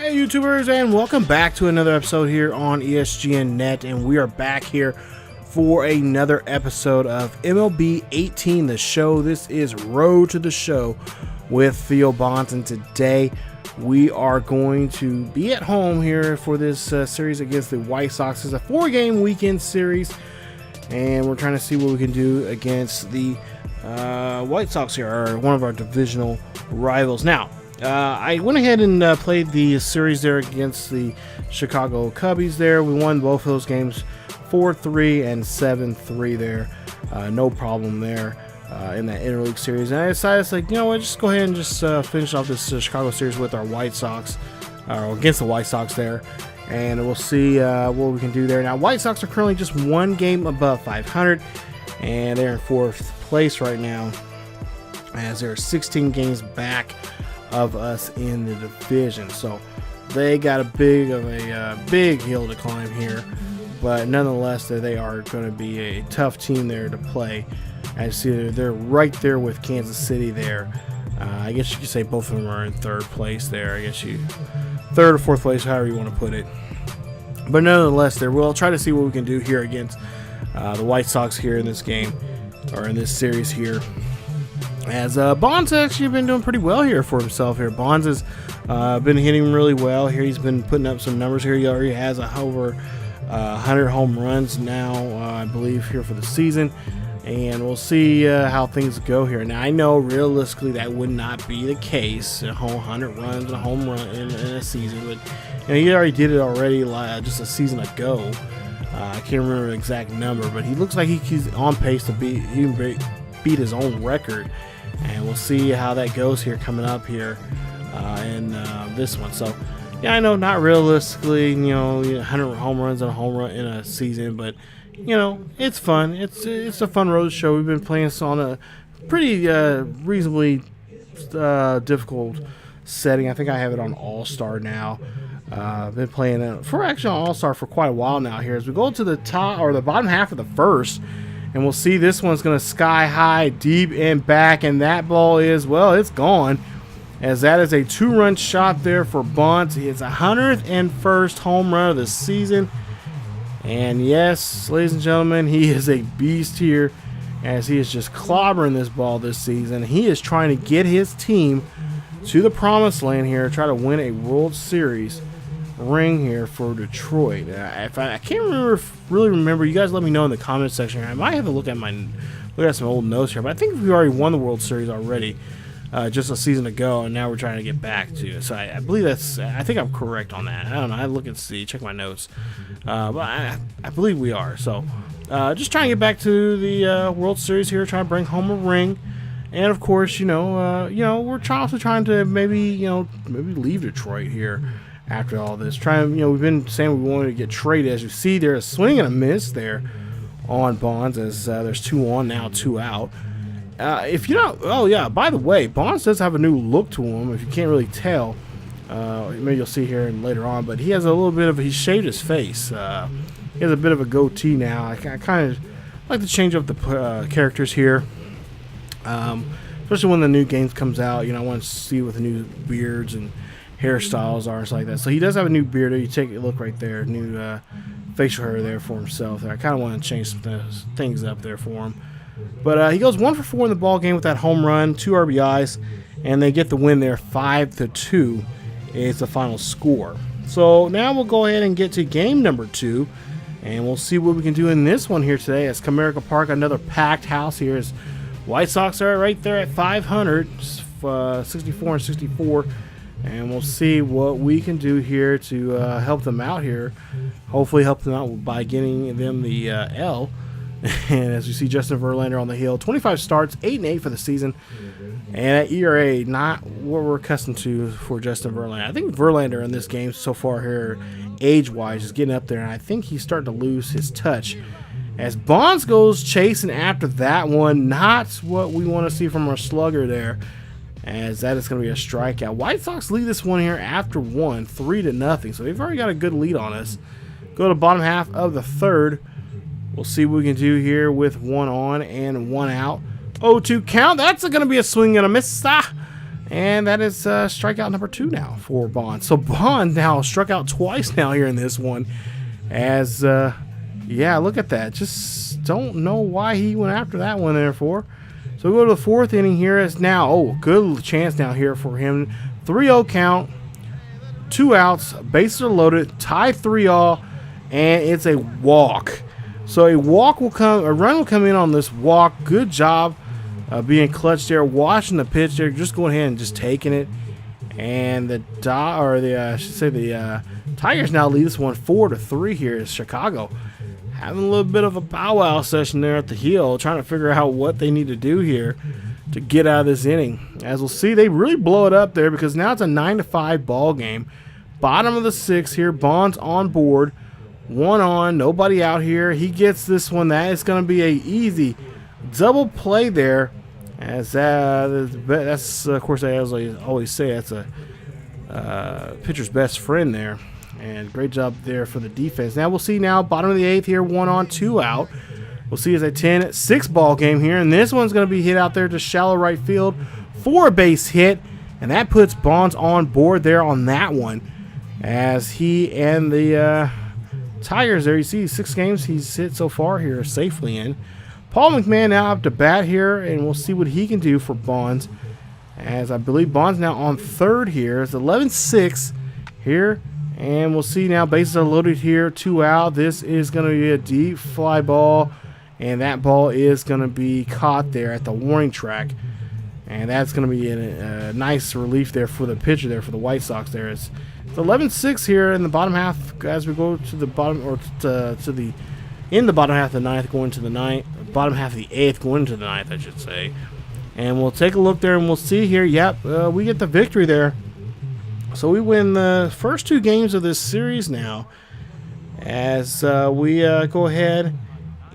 Hey YouTubers, and welcome back to another episode here on ESGNet, and we are back here for another episode of MLB 18, the show. This is Road to the Show with Theo, and today we are going to be at home here for this series against the White Sox. It's a 4-game weekend series, and we're trying to see what we can do against the White Sox here, or one of our divisional rivals. Now, I went ahead and played the series there against the Chicago Cubbies there. We won both of those games 4-3 and 7-3 there. No problem there in that interleague series. And I decided, you know what, just go ahead and just finish off this Chicago series with our White Sox, or against the White Sox there. And we'll see what we can do there. Now, White Sox are currently just one game above 500, and they're in 4th place right now, as they're 16 games back of us in the division. So they got a big hill to climb here, but nonetheless they are going to be a tough team there to play. As you see, they're right there with Kansas City there. I guess you could say both of them are in 3rd place there. I guess you 3rd or 4th place, however you want to put it. But nonetheless, we'll try to see what we can do here against the White Sox here in this game, or in this series here. As Bonds actually been doing pretty well here for himself here. Bonds has been hitting really well here. He's been putting up some numbers here. He already has over 100 home runs now, I believe, here for the season. And we'll see how things go here. Now, I know realistically that would not be the case, 100 runs and a home run in a season. But you know, he already did it already just a season ago. I can't remember the exact number, but he looks like he's on pace to beat his own record. And we'll see how that goes here coming up here in this one. So, yeah, I know not realistically, 100 home runs and a home run in a season, but it's fun. It's a fun road show. We've been playing this on a pretty reasonably difficult setting. I think I have it on All-Star now. I've been playing it for actually on All-Star for quite a while now here. As we go to the top or the bottom half of the first, and we'll see this one's going to sky high, deep and back, and that ball is, well, it's gone, as that is a 2-run shot there for Bonds. It's 101st home run of the season, and yes, ladies and gentlemen, he is a beast here, as he is just clobbering this ball this season. He is trying to get his team to the promised land here, try to win a World Series ring here for Detroit. If I can't really remember, you guys let me know in the comment section. I might have to look at some old notes here, but I think we already won the World Series already just a season ago, and now we're trying to get back to it. So I believe I think I'm correct on that. I don't know, I look and see, check my notes, but I believe we are. So just trying to get back to the World Series here, trying to bring home a ring. And of course, we're also trying to maybe leave Detroit here after all this. We've been saying we wanted to get traded. As you see, there's a swing and a miss there on Bonds, as there's 2 on now, 2 out. If you don't, oh yeah, by the way, Bonds does have a new look to him. If you can't really tell, maybe you'll see here later on, but he has a little bit of, he shaved his face. He has a bit of a goatee now. I kind of like to change up the characters here. Especially when the new game comes out, I want to see what the new beards and hairstyles are and stuff like that. So he does have a new beard. You take a look right there, new facial hair there for himself. I kind of want to change some things up there for him. But he goes 1 for 4 in the ball game with that home run, 2 RBIs, and they get the win there. 5-2 is the final score. So now we'll go ahead and get to game number 2, and we'll see what we can do in this one here today. At Comerica Park, another packed house here. As White Sox are right there at 500, 64 and 64. And we'll see what we can do here to help them out here. Hopefully help them out by getting them the L. And as you see, Justin Verlander on the hill. 25 starts, 8-8 for the season. And at ERA, not what we're accustomed to for Justin Verlander. I think Verlander in this game so far here, age-wise, is getting up there. And I think he's starting to lose his touch. As Bonds goes chasing after that one. Not what we want to see from our slugger there, as that is going to be a strikeout. White Sox lead this one here after 1, 3-0. So they've already got a good lead on us. Go to the bottom half of the 3rd. We'll see what we can do here with 1 on and 1 out. 0-2 count. That's going to be a swing and a miss. And that is strikeout number 2 now for Bonds. So Bonds now struck out twice now here in this one. As, yeah, look at that. Just don't know why he went after that one there for. So we go to the 4th inning here. Is now, oh, good chance now here for him. 3-0 count, 2 outs, bases are loaded, tie 3-all, and it's a walk. So a run will come in on this walk. Good job. Being clutch there, watching the pitch there, just going ahead and just taking it. And the Tigers now lead this one 4-3 here as Chicago having a little bit of a powwow session there at the heel, trying to figure out what they need to do here to get out of this inning. As we'll see, they really blow it up there because now it's a 9-5 ball game. Bottom of the 6th here, Bonds on board, 1 on, nobody out here. He gets this one. That is going to be a easy double play there. As that's of course, I always say that's a pitcher's best friend there, and great job there for the defense. Now we'll see now bottom of the 8th here, 1 on, 2 out. We'll see it's a 10-6 ball game here, and this one's going to be hit out there to shallow right field for a base hit, and that puts Bonds on board there on that one. As he and the Tigers there, you see 6 games he's hit so far here safely in. Paul McMahon now up to bat here, and we'll see what he can do for Bonds. As I believe Bonds now on 3rd here. It's 11-6 here, and we'll see now bases are loaded here, 2 out. This is going to be a deep fly ball, and that ball is going to be caught there at the warning track. And that's going to be a nice relief there for the pitcher there for the White Sox there. It's 11-6 here in the bottom half as we go to the bottom, or in the bottom half of the 9th going to the 9th, bottom half of the 8th going into the 9th, I should say. And we'll take a look there and we'll see here. Yep, we get the victory there. So we win the first 2 games of this series now. As we go ahead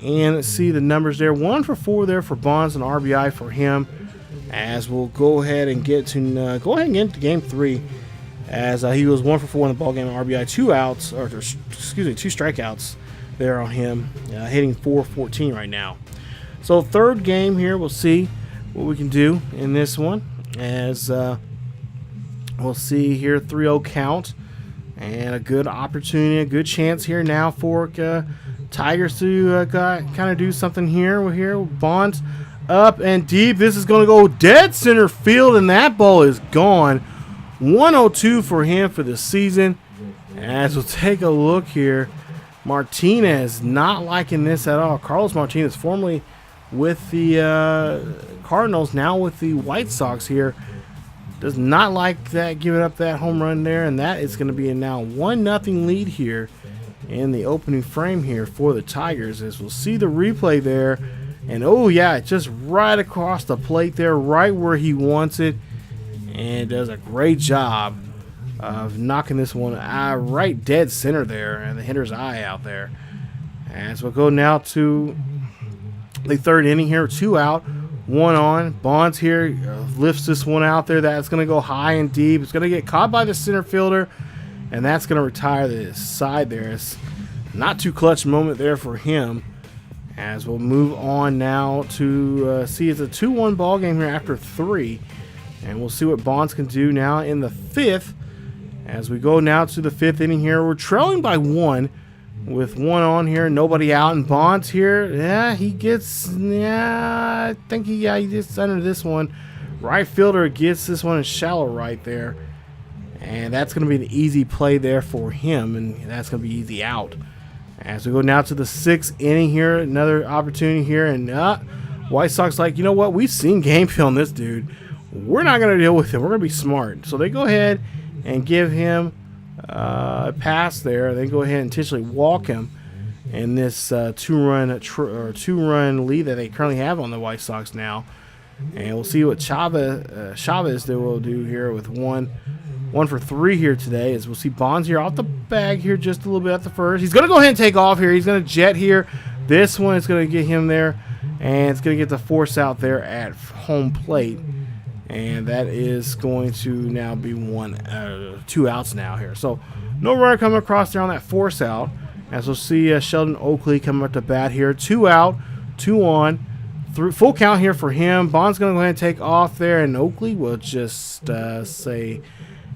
and see the numbers there. 1 for 4 there for Bonds and RBI for him. As we'll go ahead and get to game 3. As he was 1 for 4 in the ball game, RBI, 2 outs, or excuse me, 2 strikeouts there on him, hitting .414 right now. So 3rd game here, we'll see what we can do in this one. As we'll see here, 3-0 count, and a good opportunity, a good chance here now for Tigers to kind of do something here. We're here, Bonds up and deep. This is going to go dead center field, and that ball is gone. 102 for him for the season. As we'll take a look here, Martinez not liking this at all. Carlos Martinez, formerly with the Cardinals, now with the White Sox here, does not like that, giving up that home run there, and that is going to be a now 1-0 lead here in the opening frame here for the Tigers. As we'll see the replay there, and oh yeah, just right across the plate there, right where he wants it, and does a great job of knocking this one right dead center there, and the hitter's eye out there. As we'll go now to the 3rd inning here, 2 out, 1 on. Bonds here lifts this one out there. That's going to go high and deep. It's going to get caught by the center fielder, and that's going to retire the side there. It's not too clutch moment there for him. As we'll move on now to see it's a 2-1 ball game here after 3, and we'll see what Bonds can do now in the 5th. As we go now to the 5th inning here, we're trailing by 1 with 1 on here, nobody out, and Bonds here, I think he gets under this one. Right fielder gets this one in shallow right there, and that's going to be the easy play there for him, and that's going to be easy out. As we go now to the 6th inning here, another opportunity here, and White Sox like, you know what, we've seen game film on this dude. We're not going to deal with him. We're going to be smart. So they go ahead and give him a pass there. They go ahead and intentionally walk him in this 2-run lead that they currently have on the White Sox now. And we'll see what Chavez they will do here with 1 for 3 here today. As we'll see Bonds here off the bag here just a little bit at the first. He's going to go ahead and take off here. He's going to jet here. This one is going to get him there, and it's going to get the force out there at home plate. And that is going to now be 2 outs now here. So no runner coming across there on that force out. As we'll see Sheldon Oakley coming up to bat here. 2 out, 2 on full count here for him. Bond's going to go ahead and take off there, and Oakley will just say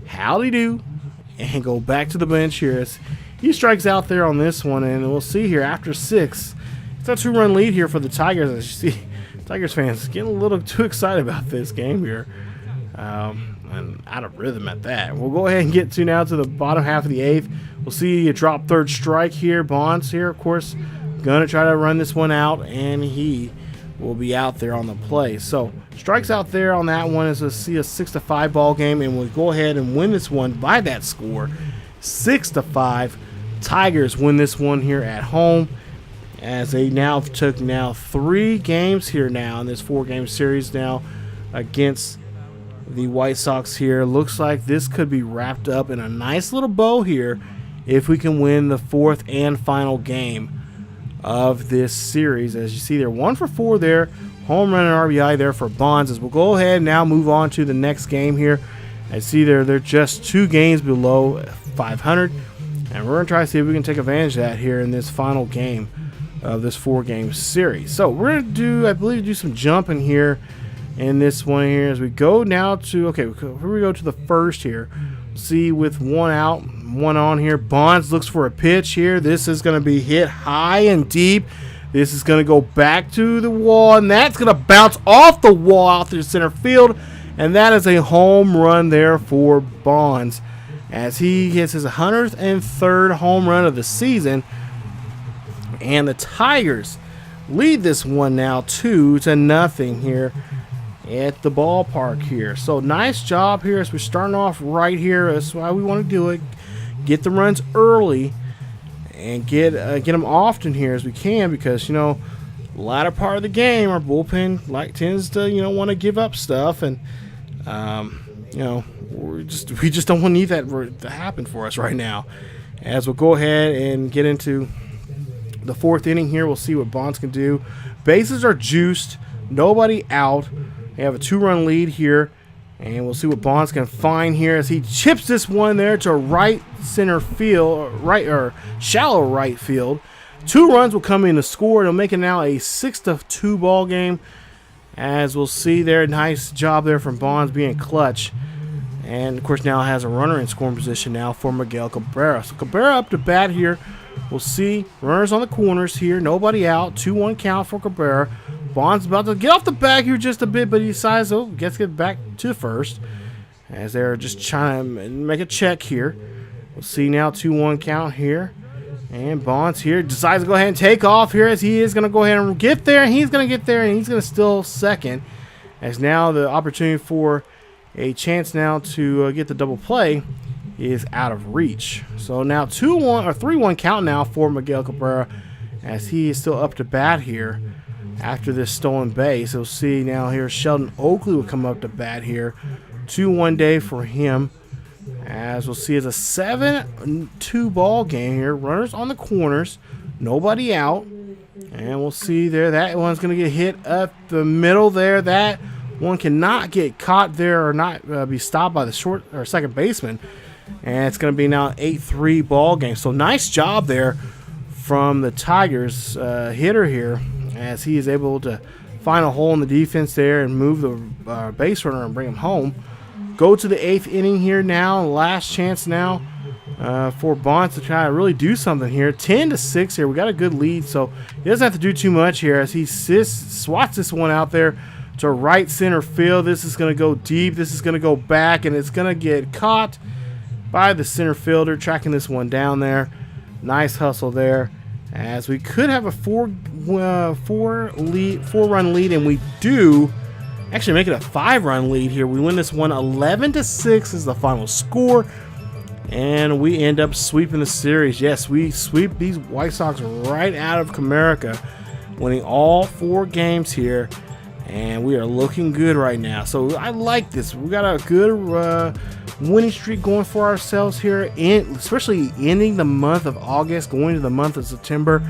howdy do and go back to the bench here as he strikes out there on this one. And we'll see here after 6. It's a 2-run lead here for the Tigers. As you see, Tigers fans getting a little too excited about this game here. And out of rhythm at that. We'll go ahead and get to now to the bottom half of the 8th. We'll see a drop third strike here. Bonds here, of course, going to try to run this one out, and he will be out there on the play. So strikes out there on that one as we see a 6-5 ball game, and we'll go ahead and win this one by that score, 6-5. Tigers win this one here at home, as they now took 3 games here now in this 4-game series now against the White Sox here. Looks like this could be wrapped up in a nice little bow here if we can win the 4th and final game of this series. As you see, they're 1 for 4 there. Home run and RBI there for Bonds. As we'll go ahead and now move on to the next game here. I see they're just 2 games below 500, and we're going to try to see if we can take advantage of that here in this final game of this 4-game series. So we're going to do, I believe, do some jumping here in this one here as we go now to, okay, here we go to the first here. See, with 1 out, 1 on here, Bonds looks for a pitch here. This is going to be hit high and deep. This is going to go back to the wall, and that's going to bounce off the wall out to center field, and that is a home run there for Bonds as he hits his 103rd home run of the season. And the Tigers lead this one now 2-0 here at the ballpark here. So nice job here as we're starting off right here. That's why we want to do it. Get the runs early and get them often here as we can, because, you know, latter part of the game our bullpen tends to, want to give up stuff, and we just don't need that to happen for us right now. As we'll go ahead and get into the 4th inning here, we'll see what Bonds can do. Bases are juiced, nobody out. They have a 2-run lead here, and we'll see what Bonds can find here as he chips this one there to right center field, shallow right field. 2 runs will come in to score. It'll make it now a 6-2 ball game, as we'll see there. Nice job there from Bonds being clutch, and of course now has a runner in scoring position now for Miguel Cabrera. So Cabrera up to bat here. We'll see runners on the corners here, nobody out. 2-1 count for Cabrera. Bonds about to get off the bag here just a bit, but he decides, gets to get back to first as they're just trying to make a check here. We'll see now 2-1 count here, and Bonds here decides to go ahead and take off here as he is going to go ahead and get there, and he's going to get there, and he's going to steal second, as now the opportunity for a chance now to get the double play is out of reach. So now 2-1 or 3-1 count now for Miguel Cabrera as he is still up to bat here after this stolen base. We'll see now here Sheldon Oakley will come up to bat here. 2-1 day for him, as we'll see it's a 7-2 ball game here. Runners on the corners, nobody out, and we'll see there that one's going to get hit up the middle there. That one cannot get caught there or not be stopped by the short or second baseman, and it's going to be now an 8-3 ball game. So nice job there from the Tigers hitter here, as he is able to find a hole in the defense there and move the base runner and bring him home. Go to the 8th inning here now. Last chance now for Bonds to try to really do something here. 10-6 here. We got a good lead, so he doesn't have to do too much here as he swats this one out there to right center field. This is going to go deep. This is going to go back, and it's going to get caught by the center fielder tracking this one down there. Nice hustle there, as we could have a 4-run lead, and we do actually make it a 5-run lead here. We win this one 11-6 is the final score, and we end up sweeping the series. Yes, we sweep these White Sox right out of Comerica, winning all 4 games here, and we are looking good right now. So I like this. We got a good winning streak going for ourselves here, especially ending the month of August, going to the month of September,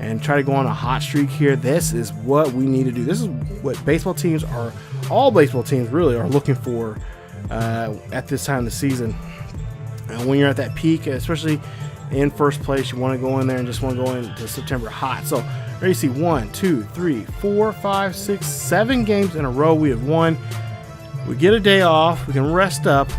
and try to go on a hot streak here. This is what we need to do. This is what baseball teams are, all baseball teams really are looking for at this time of the season. And when you're at that peak, especially in first place, you want to go in there and just want to go into September hot. So There you see 1, 2, 3, 4, 5, 6, 7 games in a row we have won. We get a day off, we can rest up,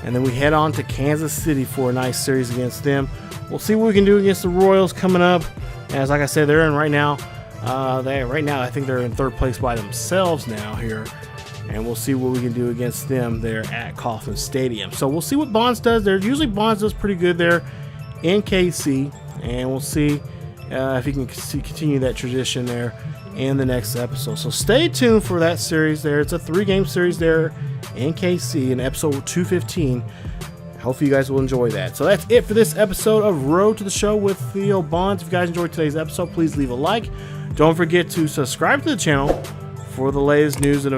and then we head on to Kansas City for a nice series against them. We'll see what we can do against the Royals coming up. As like I said, they're in right now. I think they're in third place by themselves now here. And we'll see what we can do against them there at Kauffman Stadium. So we'll see what Bonds does there. Usually Bonds does pretty good there in KC. And we'll see if he can continue that tradition there in the next episode. So stay tuned for that series there. It's a 3-game series there in KC in episode 215. Hopefully you guys will enjoy that. So that's it for this episode of Road to the Show with Theo Bonds. If you guys enjoyed today's episode, please leave a like. Don't forget to subscribe to the channel for the latest news and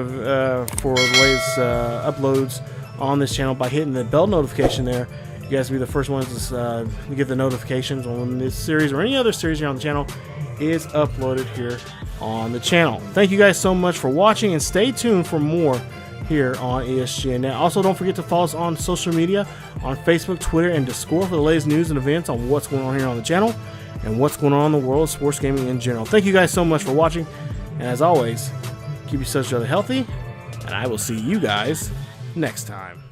for the latest uploads on this channel by hitting the bell notification there. You guys will be the first ones to get the notifications when this series or any other series here on the channel is uploaded here on the channel. Thank you guys so much for watching, and stay tuned for more here on ESGNet. Also, don't forget to follow us on social media on Facebook, Twitter, and Discord for the latest news and events on what's going on here on the channel and what's going on in the world of sports gaming in general. Thank you guys so much for watching, and as always, keep yourselves healthy, and I will see you guys next time.